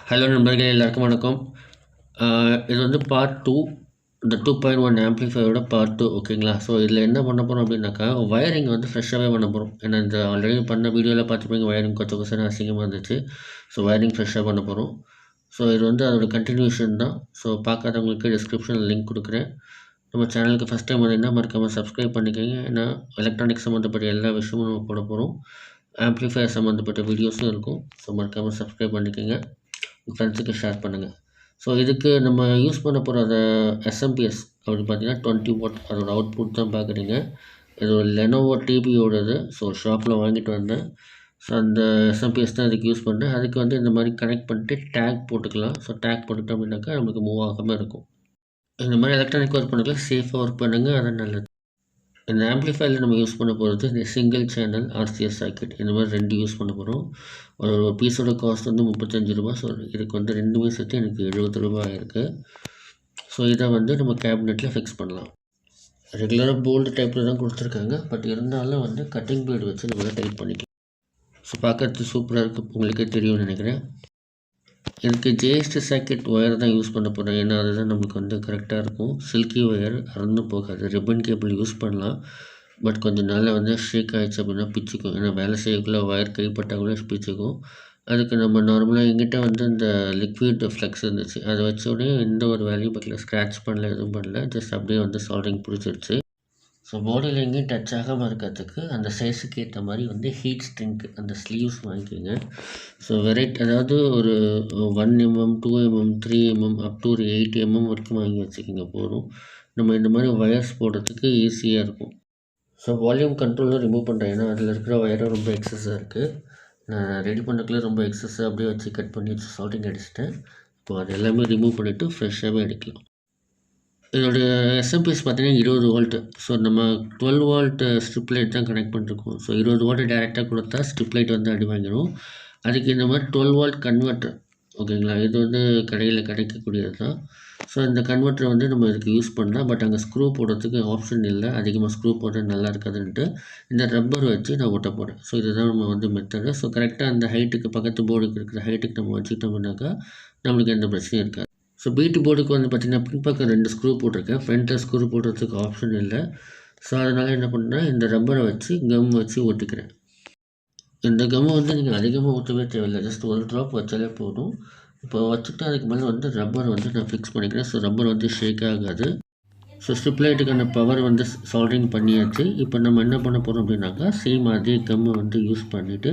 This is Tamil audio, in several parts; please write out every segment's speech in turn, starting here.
ஹலோ நண்பர்களே, எல்லாருக்கும் வணக்கம். இது வந்து பார்ட் 2, இந்த 2.1 ஆம்ப்ளிஃபையோட பார்ட் 2. ஓகேங்களா? ஸோ இதில் என்ன பண்ண போகிறோம் அப்படின்னாக்கா, வயரிங் வந்து ஃப்ரெஷ்ஷாகவே பண்ண போகிறோம். ஏன்னா இந்த ஆல்ரெடி பண்ண வீடியோவில் பார்த்துருப்பீங்க, வயரிங் கொஞ்சம் கொஞ்சம் அசிங்கமாக இருந்துச்சு. ஸோ வயரிங் ஃப்ரெஷ்ஷாக பண்ண போகிறோம். ஸோ இது வந்து அதோட கண்டினியூஷன் தான். ஸோ பார்க்காதவங்களுக்கு டிஸ்கிரிப்ஷனில் லிங்க் கொடுக்குறேன். நம்ம சேனலுக்கு ஃபஸ்ட் டைம் வந்தீங்கன்னா மறக்காமல் சப்ஸ்கிரைப் பண்ணிக்கோங்க. ஏன்னா எலக்ட்ரானிக் சம்மந்தப்பட்ட எல்லா விஷயமும் நம்ம போட போகிறோம். ஆம்ப்ளிஃபையர் சம்மந்தப்பட்ட வீடியோஸும் இருக்கும். ஸோ மறக்காமல் சப்ஸ்கிரைப் பண்ணிக்கோங்க, ஃப்ரெண்ட்ஸுக்கு ஷேர் பண்ணுங்கள். ஸோ இதுக்கு நம்ம யூஸ் பண்ண போகிற அந்த எஸ்எம்பிஎஸ் அப்படின்னு பார்த்தீங்கன்னா 20 வாட் அதோட அவுட்புட் தான் பார்க்குறீங்க. இது ஒரு லெனோவோ டிபியோடது. ஸோ ஷாப்பில் வாங்கிட்டு வந்தேன். ஸோ அந்த எஸ்எம்பிஎஸ் தான் இதுக்கு யூஸ் பண்ணுறேன். அதுக்கு வந்து இந்த மாதிரி கனெக்ட் பண்ணிட்டு டேக் போட்டுக்கலாம். ஸோ டேக் போட்டுட்டோம் அப்படின்னாக்கா நமக்கு மூவ் ஆகாமல் இருக்கும். இந்த மாதிரி எலக்ட்ரானிக் ஒர்க் பண்ணலாம், சேஃபாக ஒர்க் பண்ணுங்கள், அது நல்லது. இந்த ஆம்ப்ளிஃபையரில் நம்ம யூஸ் பண்ண போகிறது இந்த சிங்கிள் சேனல் ஆர்சிஎஸ் சாக்கெட். இந்த மாதிரி 2 யூஸ் பண்ண போகிறோம். ஒரு பீஸோட காஸ்ட் வந்து 35 ரூபா. ஸோ இதுக்கு வந்து 2மே சேர்த்து எனக்கு 70 ரூபா ஆயிருக்கு. ஸோ இதை வந்து நம்ம கேபினெட்டில் ஃபிக்ஸ் பண்ணலாம். ரெகுலராக போல்டு டைப்பில் தான் கொடுத்துருக்காங்க, பட் இருந்தாலும் வந்து கட்டிங் பிளேடு வச்சு நம்ம டைட் பண்ணிக்கலாம். ஸோ பார்க்கறது சூப்பராக இருக்குது, உங்களுக்கே தெரியும்னு நினைக்கிறேன். எனக்கு ஜேஎஸ்டி சாக்கெட் ஒயர் தான் யூஸ் பண்ண போகிறேன். ஏன்னா அதுதான் நமக்கு வந்து கரெக்டாக இருக்கும். சில்கி ஒயர் அறந்து போகாது. ரிப்பன் கேபிள் யூஸ் பண்ணலாம், பட் கொஞ்சம் நாளில் வந்து ஷேக் ஆகிடுச்சு அப்படின்னா பிச்சுக்கும். ஏன்னா வேலை செய்யக்குள்ளே ஒயர் கைப்பட்டால் கூட பிச்சுக்கும். அதுக்கு நம்ம நார்மலாக எங்கிட்ட வந்து இந்த லிக்விட் ஃப்ளெக்ஸ் இருந்துச்சு, அதை வச்சோடனே எந்த ஒரு வேலையும் பார்க்கல, ஸ்க்ராட்ச் பண்ணல, எதுவும் பண்ணல, ஜஸ்ட் அப்படியே வந்து சால்டிங் பிடிச்சிருச்சு. ஸோ பாடியில் எங்கேயும் டச் ஆகாமல் இருக்கிறதுக்கு அந்த சைஸுக்கு ஏற்ற மாதிரி வந்து ஹீட் ஸ்ட்ரிங்க் அந்த ஸ்லீவ்ஸ் வாங்கிக்கோங்க. ஸோ அதாவது ஒரு 1 mm 2 mm 3 mm up to ஒரு 8 mm வரைக்கும் வாங்கி வச்சுக்கிங்க போதும். நம்ம இந்த மாதிரி ஒயர்ஸ் போடுறதுக்கு ஈஸியாக இருக்கும். ஸோ வால்யூம் கண்ட்ரோலில் ரிமூவ் பண்ணுறேன், ஏன்னா அதில் இருக்கிற ஒயரும் ரொம்ப எக்ஸஸாக இருக்குது. நான் ரெடி பண்ணக்குள்ளே ரொம்ப எக்ஸஸாக அப்படியே வச்சு கட் பண்ணி வச்சு சால்ட்டிங் அடிச்சிட்டேன். இப்போ அது எல்லாமே ரிமூவ் பண்ணிவிட்டு ஃப்ரெஷ்ஷாகவே அடிக்கலாம். இதோடைய எஸ்எம்பிஎஸ் பார்த்தீங்கன்னா 20 வோல்ட்டு. ஸோ நம்ம 12 வோல்ட் ஸ்ட்ரிப் லைட் தான் கனெக்ட் பண்ணிருக்கோம். ஸோ 20 வோல்ட்டு டேரெக்டாக கொடுத்தா ஸ்ட்ரிப் லைட் வந்து அடி வாங்கிடும். அதுக்கு இந்த மாதிரி 12 வோல்ட் கன்வெர்ட்டர், ஓகேங்களா, இது வந்து கடையில் கிடைக்கக்கூடியது தான். ஸோ இந்த கன்வெர்ட்டரை வந்து நம்ம இதுக்கு யூஸ் பண்ணலாம், பட் அங்கே ஸ்க்ரூ போடுறதுக்கு ஆப்ஷன் இல்லை. அதிகமாக ஸ்க்ரூ போட்டால் நல்லா இருக்காதுன்ட்டு இந்த ரப்பர் வச்சு நான் ஒட்ட போகிறேன். ஸோ இதுதான் நம்ம வந்து மெத்தடு. ஸோ கரெக்டாக அந்த ஹைட்டுக்கு பக்கத்து போர்டுக்கு இருக்கிற ஹைட்டுக்கு நம்ம வச்சுக்கிட்டோம்னாக்கா நம்மளுக்கு எந்த பிரச்சனையும் இருக்காது. ஸோ பீட்டு போர்டுக்கு வந்து பார்த்திங்கன்னா பின்பக்கம் 2 ஸ்க்ரூ போட்டிருக்கேன். ஃப்ரண்ட்டில் ஸ்க்ரூ போடுறதுக்கு ஆப்ஷன் இல்லை. ஸோ அதனால் என்ன பண்ணுறேன், இந்த ரப்பரை வச்சு கம் வச்சு ஒட்டிக்கிறேன். இந்த கம்மை வந்து நீங்கள் அதிகமாக ஊற்றவே தேவையில்லை, ஜஸ்ட் ஒரு ட்ராப் வச்சாலே போதும். இப்போ வச்சுட்டு அதுக்கு மேலே வந்து ரப்பர் வந்து நான் ஃபிக்ஸ் பண்ணிக்கிறேன். ஸோ ரப்பர் வந்து ஷேக் ஆகாது. ஸோ ஸ்ட்ரிப் லைட்டுக்கான பவர் வந்து சால்ட்ரிங் பண்ணியாச்சு. இப்போ நம்ம என்ன பண்ண போகிறோம் அப்படின்னாக்கா, சேம் அதே கம்மை வந்து யூஸ் பண்ணிவிட்டு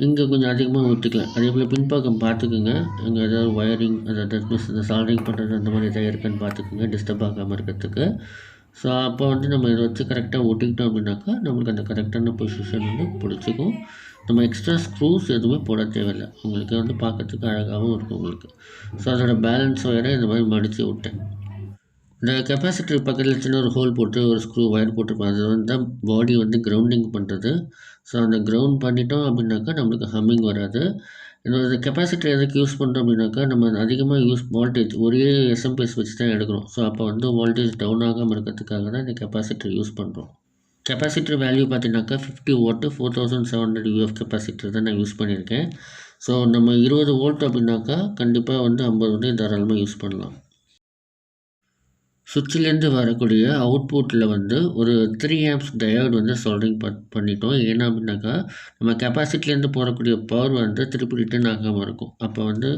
இங்கே கொஞ்சம் அதிகமாக ஊற்றிக்கலாம். அதே போல் பின்பக்கம் பார்த்துக்குங்க, இங்கே ஏதாவது ஒயரிங் அதாவது இந்த சால்ட்ரிங் பண்ணுறது அந்த மாதிரி எதாவது இருக்குன்னு பார்த்துக்குங்க, டிஸ்டர்ப் ஆகாமல் இருக்கிறதுக்கு. ஸோ அப்போ வந்து நம்ம இதை வச்சு கரெக்டாக ஒட்டிக்கிட்டோம் அப்படின்னாக்கா நம்மளுக்கு அந்த கரெக்டான பொசிஷன் வந்து பிடிச்சிக்கும். நம்ம எக்ஸ்ட்ரா ஸ்க்ரூஸ் எதுவுமே போட தேவையில்லை, உங்களுக்கு வந்து பார்க்கறதுக்கு அழகாகவும் இருக்கும் உங்களுக்கு. ஸோ அதோட பேலன்ஸ் ஒயரை இந்த மாதிரி மடித்து விட்டேன். இந்த கெப்பாசிட்டர் பக்கத்தில் சின்ன ஒரு ஹோல் போட்டு ஒரு ஸ்க்ரூ ஒயர் போட்டுருப்போம். அது வந்து தான் பாடி வந்து கிரவுண்டிங் பண்ணுறது. ஸோ அந்த கிரவுண்ட் பண்ணிட்டோம் அப்படின்னாக்கா நம்மளுக்கு ஹம்மிங் வராது. இந்த கெப்பாசிட்டர் எதுக்கு யூஸ் பண்ணுறோம் அப்படின்னாக்கா, நம்ம அதிகமாக வோல்டேஜ் ஒரே எஸ்எம்பிஎஸ் வச்சு தான் எடுக்கிறோம். ஸோ அப்போ வந்து வோல்டேஜ் டவுன் ஆகாமல் இருக்கிறதுக்காக தான் இந்த கெப்பாசிட்டர் யூஸ் பண்ணுறோம். கெப்பாசிட்டர் வேல்யூ பார்த்தீங்கன்னாக்கா 50 வாட்டு 4700 UF கெப்பாசிட்டர் தான் நான் யூஸ் பண்ணியிருக்கேன். ஸோ நம்ம 20 வோல்ட் அப்படின்னாக்கா கண்டிப்பாக வந்து 50 வந்து தாராளமாக யூஸ் பண்ணலாம். சுவிட்சிலேருந்து வரக்கூடிய அவுட்புட்டில் வந்து ஒரு 3 ஆம்ப்ஸ் டயோடு வந்து சால்ட்ரிங் பண்ணிட்டோம். ஏன்னா அப்படின்னாக்கா, நம்ம கெப்பாசிட்டிலேருந்து போகக்கூடிய பவர் வந்து திருப்பி ரிட்டர்ன் ஆகாமல் இருக்கும். அப்போ வந்து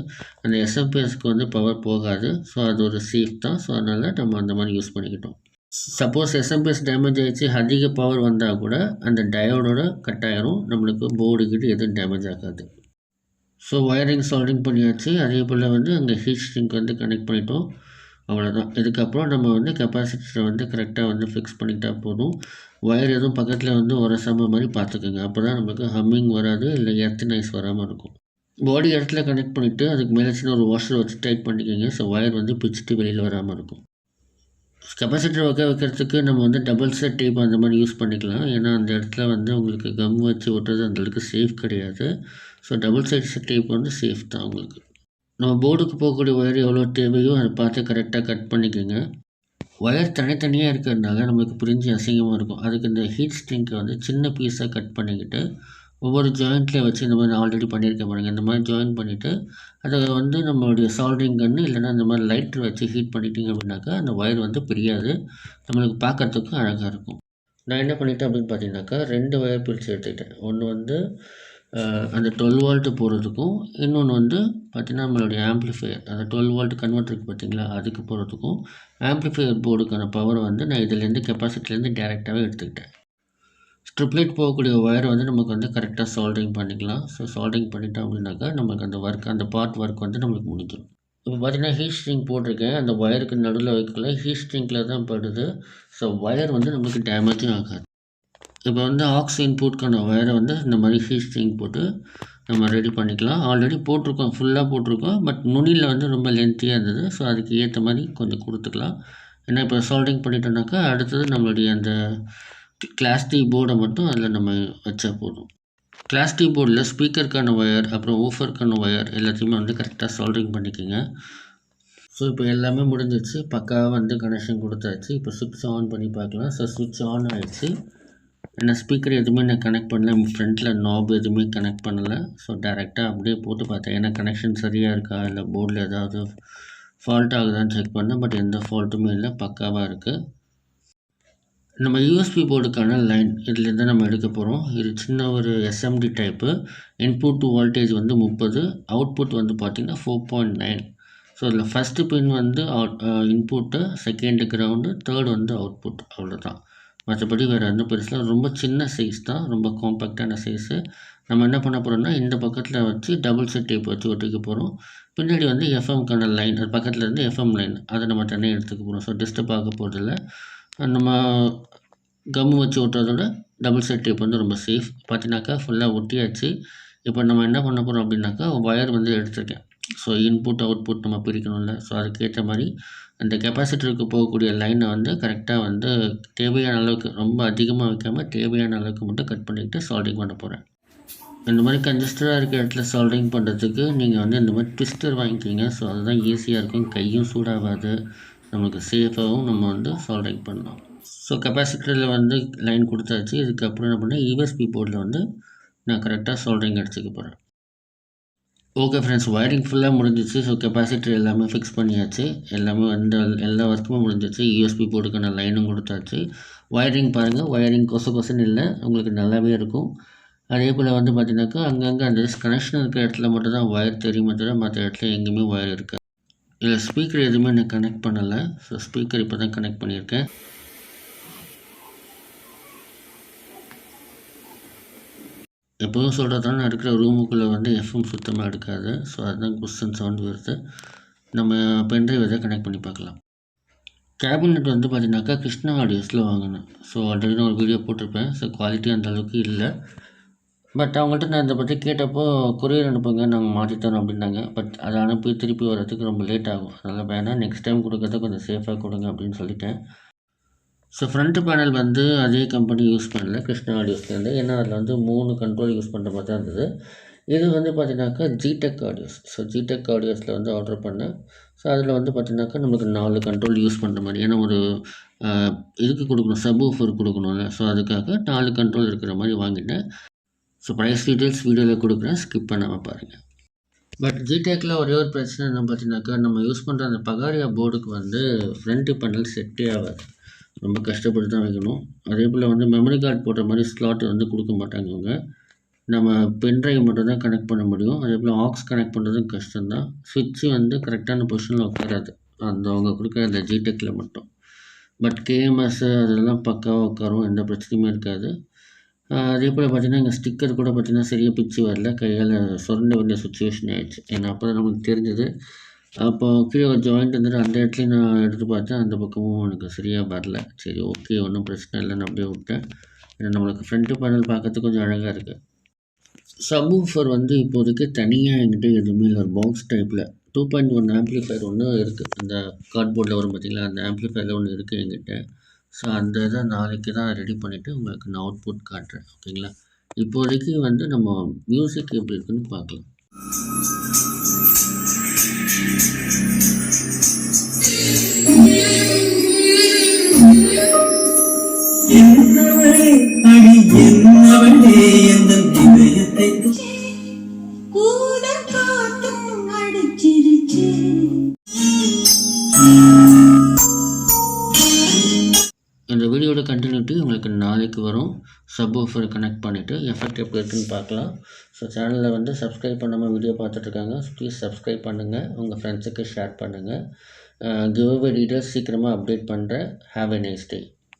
அந்த எஸ்எம்பிஎஸ்க்கு வந்து பவர் போகாது. ஸோ அது ஒரு சேஃப் தான். ஸோ அதனால் நம்ம அந்த மாதிரி யூஸ் பண்ணிக்கிட்டோம். சப்போஸ் எஸ்எம்பிஎஸ் டேமேஜ் ஆகிடுச்சு, அதிக பவர் வந்தால் கூட அந்த டயோடோட கட் ஆயிரும், நம்மளுக்கு போர்டுக்கிட்ட எதுவும் டேமேஜ் ஆகாது. ஸோ ஒயரிங் சால்ட்ரிங் பண்ணியாச்சு. அதே போல் வந்து அங்கே ஹீட் ஸ்ட்ரிங்க் வந்து கனெக்ட் பண்ணிட்டோம். அவ்வளோதான். இதுக்கப்புறம் நம்ம வந்து கெப்பாசிட்டரை வந்து கரெக்டாக வந்து ஃபிக்ஸ் பண்ணிக்கிட்டா போதும். ஒயர் எதுவும் பக்கத்தில் வந்து உரசாம மாதிரி பார்த்துக்கோங்க. அப்போ தான் நமக்கு ஹம்மிங் வராது, இல்லை எர்த் நாய்ஸ் வராமல் இருக்கும். பாடி இடத்துல கனெக்ட் பண்ணிவிட்டு அதுக்கு மேலே சின்ன ஒரு வாஷர் வச்சு டைட் பண்ணிக்கோங்க. ஸோ ஒயர் வந்து பிச்சுட்டு வெளியில் வராமல் இருக்கும். கெப்பாசிட்டர் வைக்கிறதுக்கு நம்ம வந்து டபுள் செட் டேப் அந்த மாதிரி யூஸ் பண்ணிக்கலாம். ஏன்னா அந்த இடத்துல வந்து உங்களுக்கு கம் வச்சு ஒட்டுறது அந்தளவுக்கு சேஃப் கிடையாது. ஸோ டபுள் சைட் டேப் வந்து சேஃப் தான் உங்களுக்கு. நம்ம போர்டுக்கு போகக்கூடிய ஒயர் எவ்வளோ தேவையோ அதை பார்த்து கரெக்டாக கட் பண்ணிக்கோங்க. ஒயர் தனித்தனியாக இருக்கிறதுனால நம்மளுக்கு பிரிஞ்சு அசிங்கமாக இருக்கும். அதுக்கு இந்த ஹீட் ஸ்ட்ரிங்கை வந்து சின்ன பீஸாக கட் பண்ணிக்கிட்டு ஒவ்வொரு ஜாயிண்ட்லேயே வச்சு இந்த மாதிரி நான் ஆல்ரெடி பண்ணியிருக்கேன் பாருங்கள். இந்த மாதிரி ஜாயின் பண்ணிவிட்டு அதை வந்து நம்மளுடைய சால்ட்ரிங் கன்று இல்லைனா இந்த மாதிரி லைட்டர் வச்சு ஹீட் பண்ணிட்டீங்க அப்படின்னாக்கா அந்த ஒயர் வந்து பிரியாது, நம்மளுக்கு பார்க்குறதுக்கும் அழகாக இருக்கும். நான் என்ன பண்ணிட்டேன் அப்படின்னு பார்த்தீங்கன்னாக்கா 2 ஒயர் பிரித்து எடுத்துக்கிட்டேன். ஒன்று வந்து அந்த 12 வோல்ட்டு போகிறதுக்கும், இன்னொன்று வந்து பார்த்திங்கன்னா நம்மளுடைய ஆம்ப்ளிஃபையர் அந்த 12 வோல்ட் கன்வெர்ட்டர் இருக்குது பார்த்தீங்களா, அதுக்கு போகிறதுக்கும் ஆம்ப்ளிஃபையர் போர்டுக்கான பவரை வந்து நான் இதுலேருந்து கெப்பாசிட்டிலேருந்து டேரெக்டாகவே எடுத்துக்கிட்டேன். ஸ்ட்ரிப்லைட் போகக்கூடிய ஒயரை வந்து நமக்கு வந்து கரெக்டாக சால்ட்ரிங் பண்ணிக்கலாம். ஸோ சால்ட்ரிங் பண்ணிட்டோம் அப்படின்னாக்கா நமக்கு அந்த அந்த பார்ட் ஒர்க் வந்து நம்மளுக்கு முடிஞ்சிடும். இப்போ பார்த்தீங்கன்னா ஹீட் ஸ்ட்ரிங் போட்டிருக்கேன். அந்த ஒயருக்கு நடுவில் வைக்கல, ஹீட் ஸ்ட்ரிங்கில் தான் படுது. ஸோ ஒயர் வந்து நம்மளுக்கு டேமேஜும் ஆகாது. இப்போ வந்து ஆக்ஸ் இன்புட்கான ஒயரை வந்து இந்த மாதிரி ஹீட் ஸ்ட்ரிங் போட்டு நம்ம ரெடி பண்ணிக்கலாம். ஆல்ரெடி போட்டிருக்கோம், ஃபுல்லாக போட்டிருக்கோம். பட் நுனியில் வந்து ரொம்ப லென்த்தியாக இருந்தது. ஸோ அதுக்கு ஏற்ற மாதிரி கொஞ்சம் கொடுத்துக்கலாம். ஏன்னா இப்போ சால்ட்ரிங் பண்ணிட்டோம்னாக்கா அடுத்தது நம்மளுடைய அந்த கிளாஸ் டி போர்டை மட்டும் அதில் நம்ம வச்சா போதும். கிளாஸ் டி போர்டில் ஸ்பீக்கருக்கான ஒயர் அப்புறம் ஊஃபருக்கான ஒயர் எல்லாத்தையுமே வந்து கரெக்டாக சால்ட்ரிங் பண்ணிக்கோங்க. ஸோ இப்போ எல்லாமே முடிஞ்சிச்சு, பக்காவாக வந்து கனெக்ஷன் கொடுத்தாச்சு. இப்போ சுவிட்ச் ஆன் பண்ணி பார்க்கலாம். ஸோ சுவிட்ச் ஆன் ஆகிடுச்சு. ஏன்னா ஸ்பீக்கர் எதுவுமே நான் கனெக்ட் பண்ணல, ஃப்ரண்ட்டில் நாப் எதுவுமே கனெக்ட் பண்ணலை. ஸோ டேரெக்டாக அப்படியே போட்டு பார்த்தேன், ஏன்னா கனெக்ஷன் சரியாக இருக்கா இல்லை போர்டில் ஏதாவது ஃபால்ட் ஆகுதான்னு செக் பண்ணேன். பட் எந்த ஃபால்ட்டுமே இல்லை, பக்காவாக இருக்குது. நம்ம யூஎஸ்பி போர்டுக்கான லைன் இதுலேருந்து நம்ம எடுக்க போகிறோம். இது சின்ன ஒரு எஸ்எம்டி டைப்பு. இன்புட் வோல்டேஜ் வந்து 30, அவுட்புட் வந்து பார்த்திங்கன்னா 4.9. ஸோ இதில் ஃபஸ்ட்டு பின் வந்து இன்புட்டு, செகண்டு கிரவுண்டு, தேர்டு வந்து அவுட்புட். அவ்வளோதான். மற்றபடி வேறு எந்த பெருசில் ரொம்ப சின்ன சைஸ் தான், ரொம்ப காம்பேக்டான சைஸு. நம்ம என்ன பண்ண போகிறோம்னா இந்த பக்கத்தில் வச்சு டபுள் செட் டேப் வச்சு ஒட்டிக்க போகிறோம். பின்னாடி வந்து எஃப்எம்க்கான லைன், அது பக்கத்தில் இருந்து எஃப்எம் லைன் அதை நம்ம தனியாக எடுத்துக்க போகிறோம். ஸோ டிஸ்டர்ப் ஆக போகிறதில்ல. நம்ம கம்மு வச்சு ஒட்டுறதோட டபுள் செட் டேப் வந்து ரொம்ப சேஃப். பார்த்தினாக்கா ஃபுல்லாக ஒட்டியாச்சு. இப்போ நம்ம என்ன பண்ண போகிறோம் அப்படின்னாக்கா ஒயர் வந்து எடுத்துருக்கேன். ஸோ இன்புட் அவுட்புட் நம்ம பிரிக்கணும்ல, ஸோ அதுக்கேற்ற மாதிரி அந்த கெப்பாசிட்டருக்கு போகக்கூடிய லைனை வந்து கரெக்டாக வந்து தேவையான அளவுக்கு, ரொம்ப அதிகமாக வைக்காமல் தேவையான அளவுக்கு மட்டும் கட் பண்ணிக்கிட்டு சால்ட்ரிங் பண்ண போகிறேன். இந்த மாதிரி கன்ஜஸ்டடாக இருக்கிற இடத்துல சால்ட்ரிங் பண்ணுறதுக்கு நீங்கள் வந்து இந்த மாதிரி ட்விஸ்டர் வாங்கிக்கிங்க. ஸோ அதுதான் ஈஸியாக இருக்கும், கையும் சூடாகாது, நம்மளுக்கு சேஃபாகவும் நம்ம வந்து சால்ட்ரிங் பண்ணலாம். ஸோ கெப்பாசிட்டரில் வந்து லைன் கொடுத்தாச்சு. இதுக்கப்புறம் என்ன பண்ணேன், யூஎஸ்பி போர்டில் வந்து நான் கரெக்டாக சால்ட்ரிங் அடிச்சுக்க போகிறேன். ஓகே ஃப்ரெண்ட்ஸ், ஒயரிங் ஃபுல்லாக முடிஞ்சிச்சு. ஸோ கெப்பாசிட்டர் எல்லாமே ஃபிக்ஸ் பண்ணியாச்சு. எல்லாமே வந்து எல்லா ஒர்க்குமே முடிஞ்சிச்சு. யூஎஸ்பி போர்டுக்கான லைனும் கொடுத்தாச்சு. ஒயரிங் பாருங்கள், ஒயரிங் கொசன்னு இல்லை, உங்களுக்கு நல்லாவே இருக்கும். அதே போல் வந்து பார்த்தீங்கன்னாக்கா அங்கங்கே அந்த கனெக்ஷன் இருக்கிற இடத்துல மட்டும் தான் ஒயர் தெரியுமே தவிர மற்ற இடத்துல எங்கேயுமே ஒயர் இருக்காது. இதில் ஸ்பீக்கர் எதுவுமே நான் கனெக்ட் பண்ணலை. ஸோ ஸ்பீக்கர் இப்போ தான் கனெக்ட் பண்ணியிருக்கேன். எப்போதும் சொல்கிறதால நான் இருக்கிற ரூமுக்குள்ளே வந்து எஃப்எம் சுத்தமாக எடுக்காது. ஸோ அதுதான் குஷன் சவுண்ட் வருது. நம்ம பென்ட்ரைவ் இதை கனெக்ட் பண்ணி பார்க்கலாம். கேபினெட் வந்து பார்த்தீங்கன்னாக்கா கிருஷ்ணா ஆடியோஸில் வாங்கினேன். ஸோ ஆல்ரெடி நான் ஒரு வீடியோ போட்டிருப்பேன். ஸோ குவாலிட்டி அந்த அளவுக்கு இல்லை. பட் அவங்கள்ட்ட நான் இதை பற்றி கேட்டப்போ கொரியர் அனுப்புங்க, நாங்கள் மாற்றித்தரோம் அப்படின்னாங்க. பட் அதை அனுப்பி திருப்பி வர்றதுக்கு ரொம்ப லேட் ஆகும். அதனால் வேணாம், நெக்ஸ்ட் டைம் கொடுக்கறத கொஞ்சம் சேஃபாக கொடுங்க அப்படின்னு சொல்லிட்டேன். ஸோ ஃப்ரண்ட்டு பேனல் வந்து அதே கம்பெனி யூஸ் பண்ணல, கிருஷ்ணா ஆடியோஸ்லேருந்து. ஏன்னா அதில் வந்து 3 கண்ட்ரோல் யூஸ் பண்ணுற மாதிரி தான் இருந்தது. இது வந்து பார்த்தீங்கன்னாக்கா ஜிடெக் ஆடியோஸ். ஸோ ஜிடெக் ஆடியோஸில் வந்து ஆர்டர் பண்ணேன். ஸோ அதில் வந்து பார்த்தீங்கன்னாக்கா நமக்கு 4 கண்ட்ரோல் யூஸ் பண்ணுற மாதிரி, ஏன்னா ஒரு இதுக்கு கொடுக்கணும், சப்வூஃபர் கொடுக்கணும்ல. ஸோ அதுக்காக 4 கண்ட்ரோல் இருக்கிற மாதிரி வாங்கிட்டேன். ஸோ ப்ரைஸ் டீட்டெயில்ஸ் வீடியோவில் கொடுக்குறேன், ஸ்கிப் பண்ணாமல் பாருங்கள். பட் ஜிடெக்கில் ஒரே ஒரு பிரச்சனை என்ன பார்த்தீங்கன்னாக்கா, நம்ம யூஸ் பண்ணுற அந்த பகாரியா போர்டுக்கு வந்து ஃப்ரண்ட்டு பேனல் செட்டே ஆகாது. ரொம்ப கஷ்டப்பட்டு தான் வைக்கணும். அதே போல் வந்து மெமரி கார்டு போடுற மாதிரி ஸ்லாட் வந்து கொடுக்க மாட்டாங்க அவங்க. நம்ம பென்ட்ரைவ் மட்டும் தான் கனெக்ட் பண்ண முடியும். அதே போல் ஆக்ஸ் கனெக்ட் பண்ணுறதும் கஷ்டம்தான். சுவிட்சு வந்து கரெக்டான பொசிஷனில் உட்காராது அந்த அவங்க கொடுக்குற அந்த ஜிடெக்கில் மட்டும். பட் கேஎம்எஸ் அதெல்லாம் பக்காவாக உட்காரும், எந்த பிரச்சனையுமே இருக்காது. அதே போல் பார்த்திங்கன்னா எங்கள் ஸ்டிக்கர் கூட பார்த்திங்கன்னா சரியாக பிச்சு வரல, கையால் சுரண்ட வேண்டிய சுச்சுவேஷன் ஆகிடுச்சு. ஏன்னா அப்போ தான் நமக்கு தெரிஞ்சது. அப்போ கீழே ஒரு ஜாயிண்ட் வந்துட்டு அந்த இடத்துலையும் நான் எடுத்து பார்த்தேன், அந்த பக்கமும் எனக்கு சரியாக வரல. சரி ஓகே, ஒன்றும் பிரச்சனை இல்லைன்னு அப்படியே விட்டேன். ஏன்னா நம்மளுக்கு ஃப்ரண்ட்டு பேனல் பார்க்கறதுக்கு கொஞ்சம் அழகாக இருக்குது. சப்வூஃபர் வந்து இப்போதைக்கு தனியாக என்கிட்ட எதுவுமே இல்லை. ஒரு பாக்ஸ் டைப்பில் 2.1 ஆம்ப்ளிஃபையர் ஒன்று இருக்குது. அந்த கார்ட்போர்டில் வரும் பார்த்திங்களா, அந்த ஆம்ப்ளிஃபையரில் ஒன்று இருக்குது என்கிட்ட. ஸோ அந்த இதை நாளைக்கு தான் ரெடி பண்ணிவிட்டு உங்களுக்கு நான் அவுட்புட் காட்டுறேன், ஓகேங்களா. இப்போதைக்கு வந்து நம்ம மியூசிக் எப்படி இருக்குன்னு பார்க்கலாம். என்னவளே அடி என்னவளே எந்தன் இதயத்தை ஊதக் காத்தும் அடிச்சிருச்சு. இந்த வீடியோட கண்டினியூட்டி உங்களுக்கு நாளைக்கு வரும். சப்வூஃபர் கனெக்ட் பண்ணிவிட்டு எஃபெக்ட் எப்படி இருக்குன்னு பார்க்கலாம். ஸோ சேனலில் வந்து சப்ஸ்கிரைப் பண்ணாமல் வீடியோ பார்த்துட்ருக்காங்க. ப்ளீஸ் சப்ஸ்கிரைப் பண்ணுங்கள், உங்கள் ஃப்ரெண்ட்ஸுக்கு ஷேர் பண்ணுங்கள். கிவ் அவே டீட்டெயில்ஸ் சீக்கிரமாக அப்டேட் பண்ணுறேன். Have a nice day.